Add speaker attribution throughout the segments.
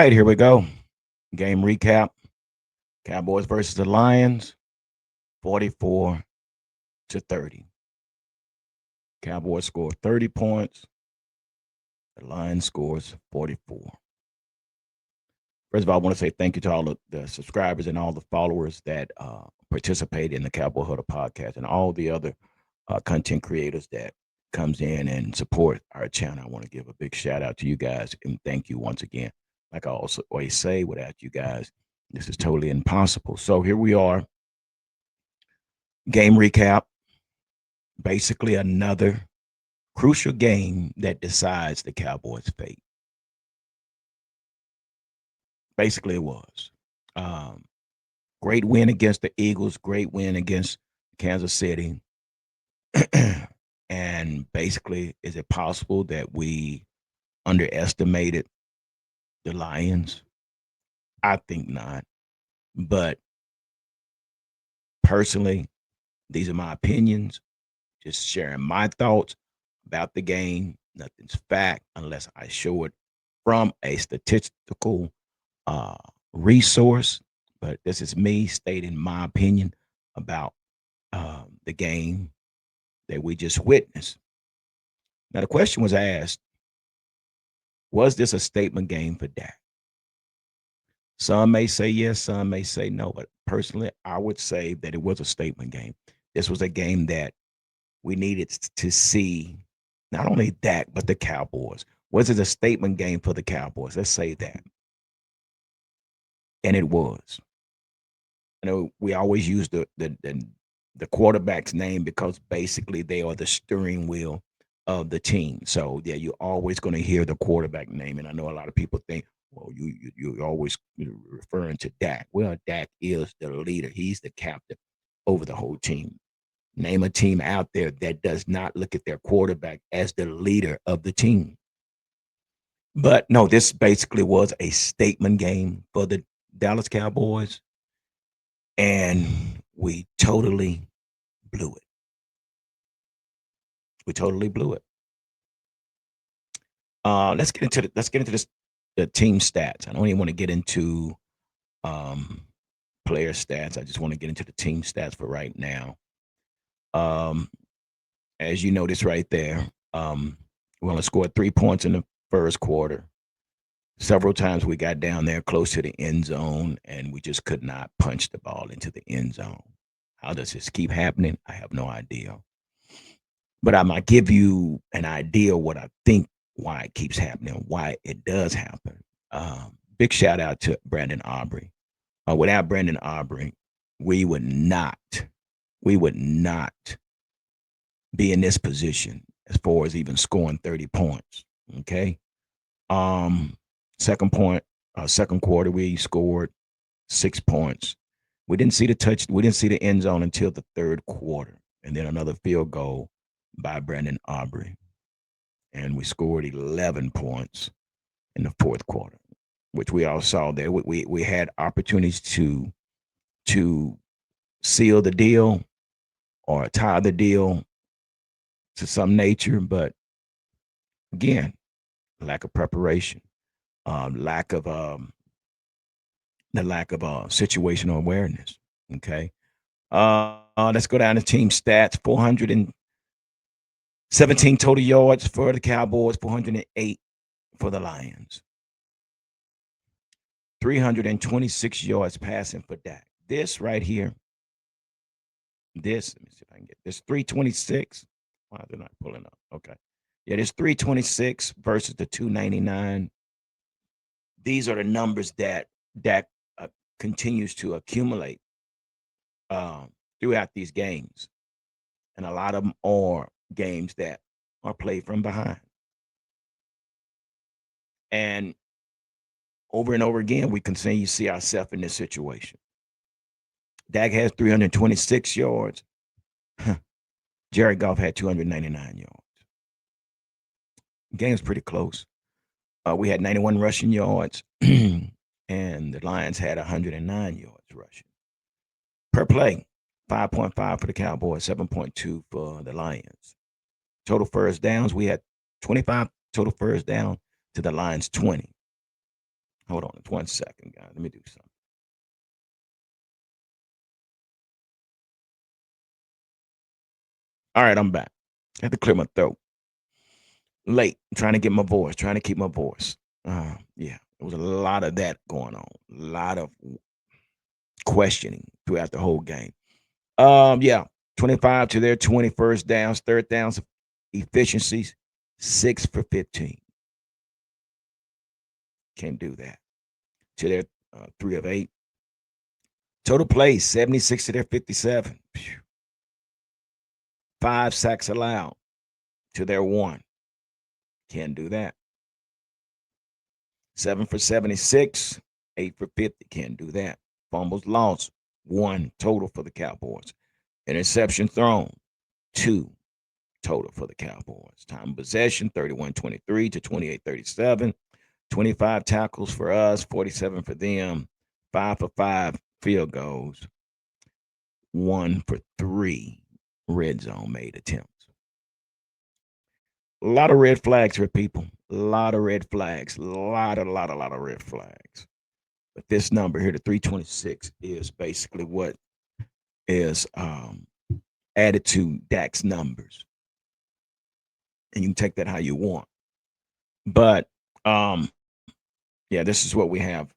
Speaker 1: right, here we go. Game recap. Cowboys versus the Lions, 44-30. Cowboys score 30 points. The Lions scores 44. First of all, I want to say thank you to all the subscribers and all the followers that participate in the Cowboy Huddle podcast and all the other content creators that comes in and support our channel. I want to give a big shout out to you guys and thank you once again. Like I also always say, without you guys, this is totally impossible. So here we are, game recap. Basically, another crucial game that decides the Cowboys' fate. Basically, it was. Um, Great win against the Eagles, great win against Kansas City. And basically, is it possible that we underestimated the Lions? I think not. But personally, these are my opinions, just sharing my thoughts about the game. Nothing's fact unless I show it from a statistical uh, resource. But this is me stating my opinion about the game that we just witnessed. Now, the question was asked, was this a statement game for Dak? Some may say yes, some may say no. But personally, I would say that it was a statement game. This was a game that we needed to see not only Dak, but the Cowboys. Was it a statement game for the Cowboys? Let's say that. And it was. You know, we always use the quarterback's name because basically they are the steering wheel of the team. So yeah, you're always going to hear the quarterback name. And I know a lot of people think, well, you're always referring to Dak. Well, Dak is the leader. He's the captain over the whole team. Name a team out there that does not look at their quarterback as the leader of the team. But no, this basically was a statement game for the Dallas Cowboys, and we totally blew it. We totally blew it. Let's get into this the team stats. I don't even want to get into um, player stats. I just want to get into the team stats for right now. Um, as you notice right there, we only scored 3 points in the first quarter. Several times we got down there close to the end zone and we just could not punch the ball into the end zone. How does this keep happening? I have no idea. But I might give you an idea what I think why it keeps happening, why it does happen. Big shout out to Brandon Aubrey. Without Brandon Aubrey, we would not, we would not be in this position as far as even scoring 30 points. Okay. Um, second point, second quarter, we scored 6 points. We didn't see the touch, we didn't see the end zone until the third quarter. And then another field goal by Brandon Aubrey. And we scored 11 points in the fourth quarter, which we all saw there. We had opportunities to seal the deal or tie the deal to some nature, but again, lack of preparation, lack of the lack of situational awareness. Okay, let's go down to team stats: 417 total yards for the Cowboys, 408 for the Lions, 326 yards passing for Dak. This right here, this let me see if I can get this 326. Why they're not pulling up? Okay, yeah, this 326 versus the 299. These are the numbers that Dak continues to accumulate throughout these games, and a lot of them are games that are played from behind. And over again, we continue to see ourselves in this situation. Dak has 326 yards. Jared Goff had 299 yards. Game's pretty close. We had 91 rushing yards, and the Lions had 109 yards rushing per play. 5.5 for the Cowboys, 7.2 for the Lions. Total first downs, we had 25 total first down to the Lions 20. Hold on, 1 second, guys. Let me do something. All right, I'm back. I had to clear my throat. Late, trying to get my voice, trying to keep my voice. Yeah, there was a lot of that going on. A lot of questioning throughout the whole game. Yeah, 25 to their 21st downs, third downs, efficiencies, 6 for 15. Can't do that. To their 3 of 8. Total plays, 76 to their 57. Phew. 5 sacks allowed to their 1. Can't do that. 7 for 76, 8 for 50. Can't do that. Fumbles lost, 1 total for the Cowboys. Interception thrown, 2 total for the Cowboys. Time of possession, 31-23 to 28-37. 25 tackles for us, 47 for them. 5 for 5 field goals, 1 for 3 red zone made attempts. A lot of red flags here, people. A lot of red flags. A lot of red flags. But this number here, the 326, is basically what is added to Dak's numbers. And you can take that how you want. But yeah, this is what we have.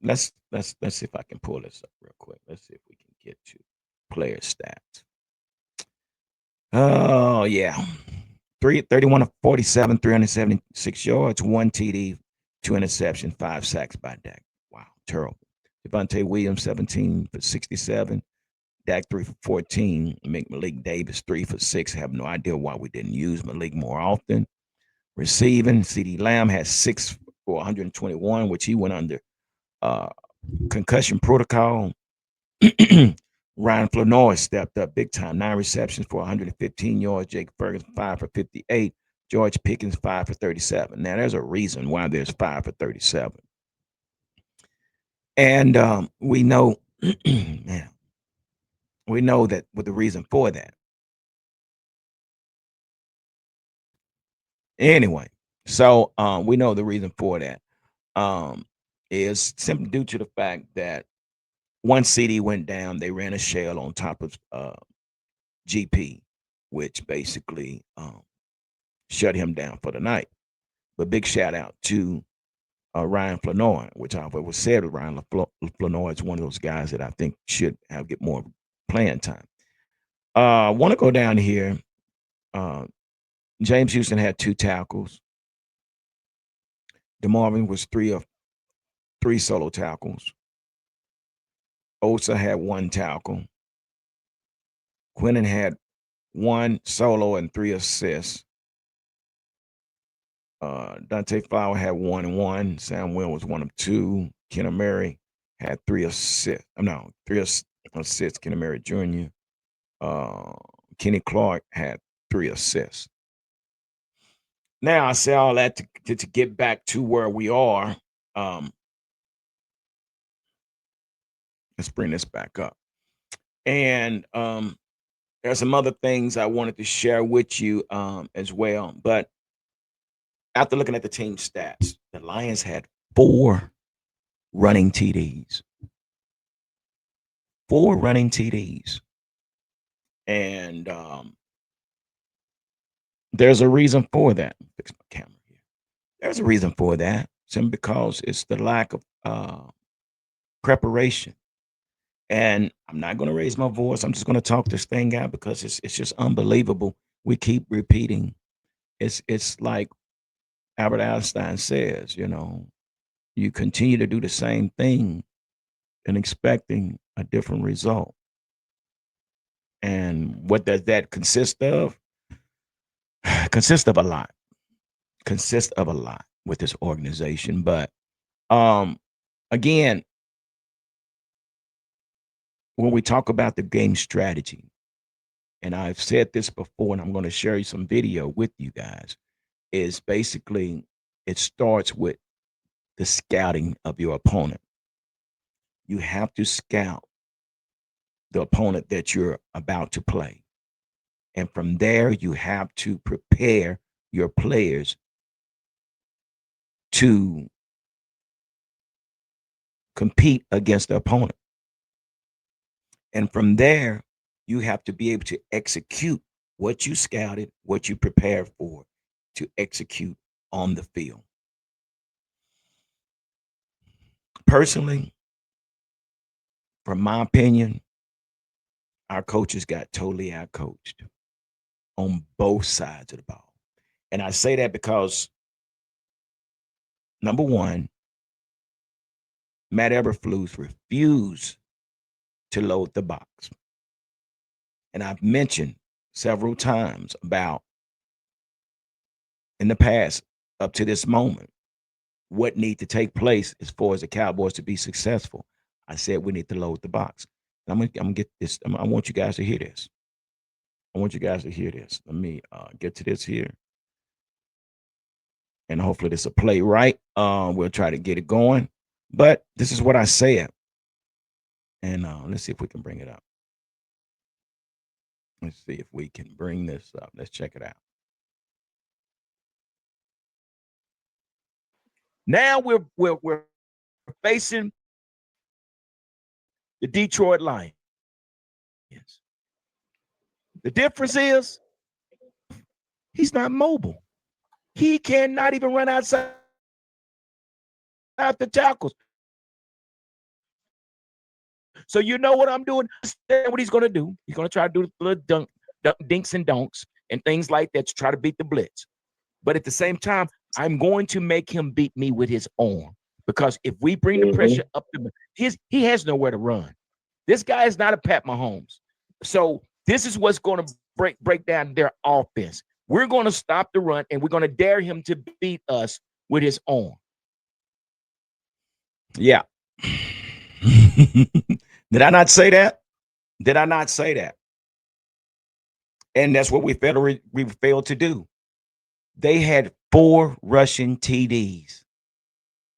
Speaker 1: Let's see if I can pull this up real quick. Let's see if we can get to player stats. Oh yeah. 31 of 47, 376 yards, 1 TD, 2 interceptions, 5 sacks by Dak. Wow, terrible. Devontae Williams, 17 for 67. Dak 3 for 14. Make Malik Davis 3 for 6. Have no idea why we didn't use Malik more often. Receiving, CD Lamb had 6 for 121, which he went under uh, concussion protocol. Ryan Flanoy stepped up big time. 9 receptions for 115 yards. Jake Ferguson, 5 for 58. George Pickens, 5 for 37. Now, there's a reason why there's 5 for 37. And we know, man, we know that with the reason for that. Anyway, so we know the reason for that um, is simply due to the fact that one CD went down. They ran a shell on top of GP, which basically shut him down for the night. But big shout out to Ryan Flanoy, which I've always said Ryan Flanoy is one of those guys that I think should have get more playing time. I want to go down here. Uh, James Houston had 2 tackles. DeMarvin was 3 of 3 solo tackles. Osa had 1 tackle. Quinnen had 1 solo and 3 assists. Dante Flower had 1 and 1. Sam Will was 1 of 2. Kenna Murray had 3 assists. No, 3 assists. Kenna Murray Jr. Kenny Clark had 3 assists. Now I say all that to get back to where we are. Let's bring this back up. And there's some other things I wanted to share with you as well. But after looking at the team stats, the Lions had 4 running TDs. 4 running TDs. And there's a reason for that. Fix my camera here. There's a reason for that. Simply because it's the lack of preparation. And I'm not going to raise my voice. I'm just going to talk this thing out because it's just unbelievable. We keep repeating. It's like Albert Einstein says, you continue to do the same thing and expecting a different result. And what does that consist of? Consists of a lot. Consists of a lot with this organization. But again, when we talk about the game strategy, and I've said this before, and I'm going to share you some video with you guys, is basically it starts with the scouting of your opponent. You have to scout the opponent that you're about to play. And from there, you have to prepare your players to compete against the opponent. And from there, you have to be able to execute what you scouted, what you prepared for to execute on the field. Personally, from my opinion, our coaches got totally outcoached on both sides of the ball. And I say that because, number one, Matt Eberflus refused to load the box. And I've mentioned several times about in the past up to this moment what need to take place as far as the Cowboys to be successful. I said we need to load the box. And I'm gonna get this. I want you guys to hear this. I want you guys to hear this. Let me get to this here, and hopefully this will play right. We'll try to get it going. But this is what I said, and let's see if we can bring it up. Let's see if we can bring this up. Let's check it out. Now we're facing the Detroit Lions. The difference is he's not mobile. He cannot even run outside the tackles. So you know what I'm doing? What he's going to do? He's going to try to do little dinks and donks and things like that to try to beat the blitz. But at the same time, I'm going to make him beat me with his arm, because if we bring the pressure up to he has nowhere to run. This guy is not a Pat Mahomes. So this is what's going to break down their offense. We're going to stop the run, and we're going to dare him to beat us with his arm. Yeah. Did I not say that? Did I not say that? And that's what we failed to do. They had 4 rushing TDs.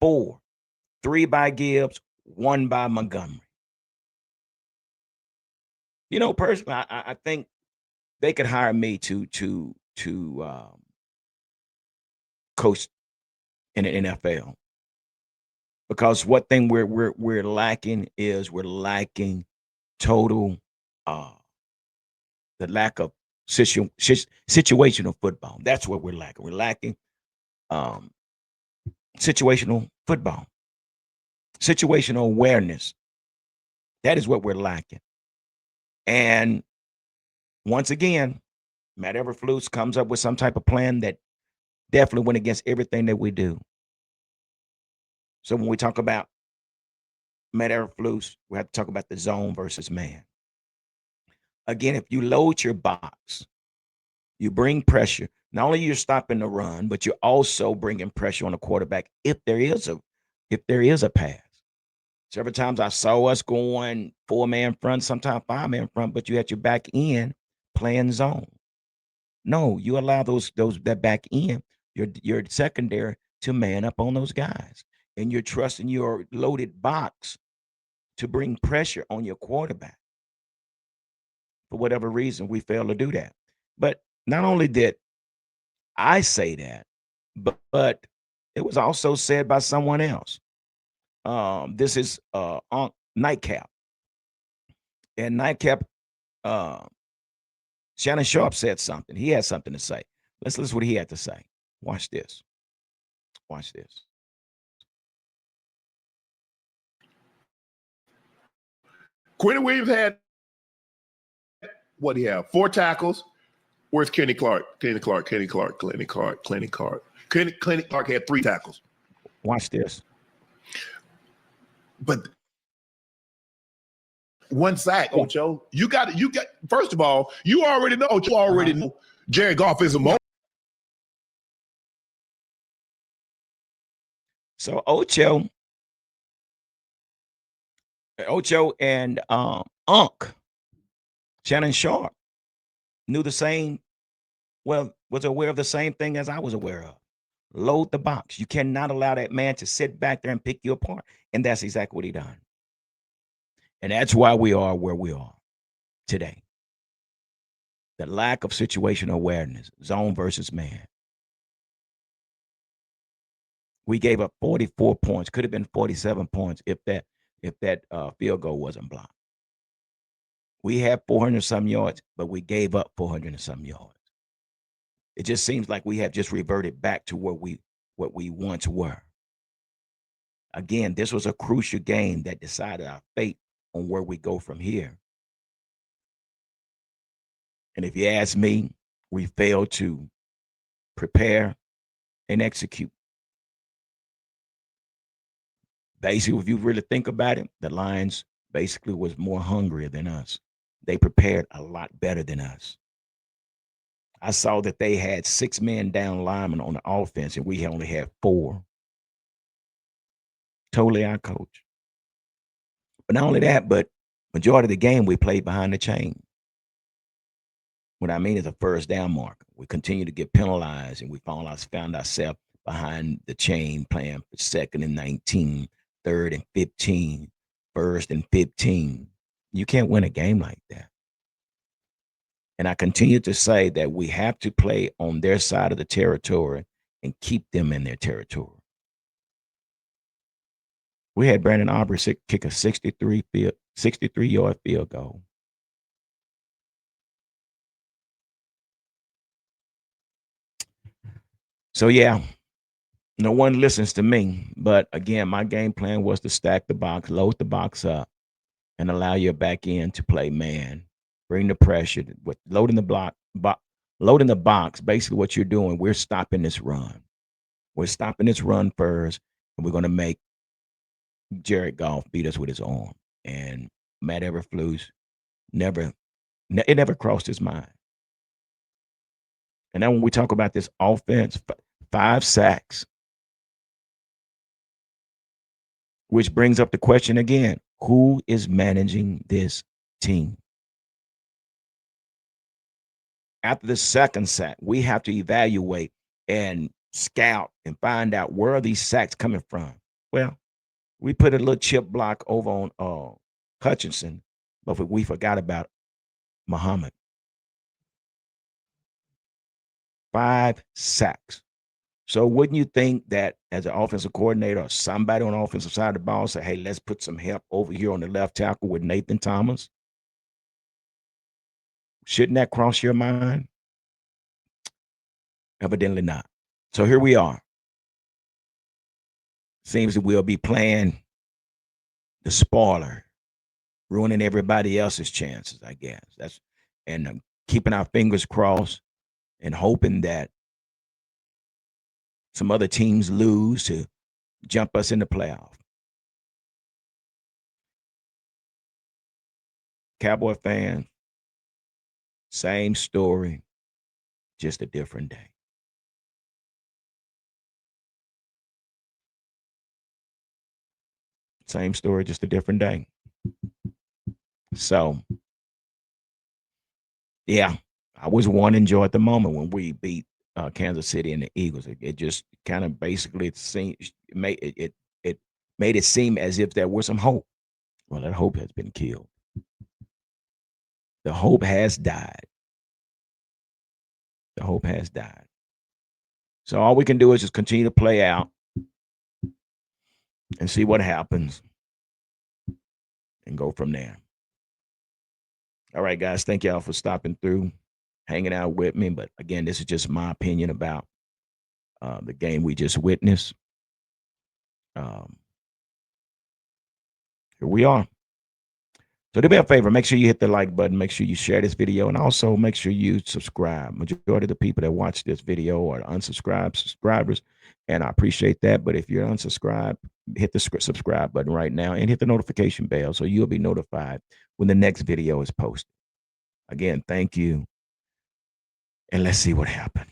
Speaker 1: 4. 3 by Gibbs, 1 by Montgomery. You know, personally, I think they could hire me to coach in the NFL, because what thing we're lacking is we're lacking total the lack of situational football. That's what we're lacking. We're lacking situational football, situational awareness. That is what we're lacking. And once again, Matt Eberflus comes up with some type of plan that definitely went against everything that we do. So when we talk about Matt Eberflus, we have to talk about the zone versus man. Again, if you load your box, you bring pressure. Not only you're stopping the run, but you're also bringing pressure on the quarterback if there is a pass. Several times I saw us going 4-man front, sometimes 5-man front, but you had your back end playing zone. No, you allow that back end, your secondary, to man up on those guys, and you're trusting your loaded box to bring pressure on your quarterback. For whatever reason, we fail to do that. But not only did I say that, but it was also said by someone else. This is on Nightcap. And Nightcap, Shannon Sharp said something. He had something to say. Let's listen to what he had to say. Watch this. Watch this.
Speaker 2: Quentin Williams had, what do you have? 4 tackles. Where's Kenny Clark? Kenny Clark had 3 tackles.
Speaker 1: Watch this.
Speaker 2: But 1 sack, Ocho. You got first of all, you already know Jared Goff is a mo.
Speaker 1: So Ocho and Unc Shannon Sharp knew the same, was aware of the same thing as I was aware of. Load the box. You cannot allow that man to sit back there and pick you apart. And that's exactly what he done. And that's why we are where we are today. The lack of situational awareness, zone versus man. We gave up 44 points. Could have been 47 points if that. if that field goal wasn't blocked. We had 400 some yards, but we gave up 400 and some yards. It just seems like we have just reverted back to what we once were. Again, this was a crucial game that decided our fate on where we go from here. And if you ask me, we failed to prepare and execute. Basically, if you really think about it, the Lions basically was more hungrier than us. They prepared a lot better than us. I saw that they had 6 men down linemen on the offense, and we only had 4. Totally our coach. But not only that, but majority of the game we played behind the chain. What I mean is a first down marker. We continue to get penalized, and we found ourselves behind the chain playing for 2nd and 19, 3rd and 15, 1st and 15. You can't win a game like that. And I continue to say that we have to play on their side of the territory and keep them in their territory. We had Brandon Aubrey kick a 63-yard field goal. So, yeah, no one listens to me. But again, my game plan was to stack the box, load the box up, and allow your back end to play man. Bring the pressure. With loading loading the box, basically what you're doing, we're stopping this run. We're stopping this run first, and we're going to make Jared Goff beat us with his arm. And Matt Eberflus it never crossed his mind. And then when we talk about this offense, 5 sacks, which brings up the question again, who is managing this team? After the second sack, we have to evaluate and scout and find out where are these sacks coming from. Well, we put a little chip block over on Hutchinson, but we forgot about Muhammad. 5 sacks. So wouldn't you think that as an offensive coordinator or somebody on the offensive side of the ball say, hey, let's put some help over here on the left tackle with Nathan Thomas? Shouldn't that cross your mind? Evidently not. So here we are. Seems that we'll be playing the spoiler, ruining everybody else's chances, I guess. And keeping our fingers crossed and hoping that some other teams lose to jump us in the playoff. Cowboy fans, same story, just a different day. Same story, just a different day. So, yeah, I was one enjoyed the moment when we beat Kansas City and the Eagles. It just kind of basically it made it seem as if there was some hope. Well, that hope has been killed. The hope has died. The hope has died. So all we can do is just continue to play out and see what happens and go from there. All right, guys. Thank y'all for stopping through, hanging out with me. But again, this is just my opinion about the game we just witnessed. Here we are. So do me a favor, make sure you hit the like button, make sure you share this video, and also make sure you subscribe. Majority of the people that watch this video are unsubscribed subscribers, and I appreciate that. But if you're unsubscribed, hit the subscribe button right now and hit the notification bell so you'll be notified when the next video is posted. Again, thank you, and let's see what happens.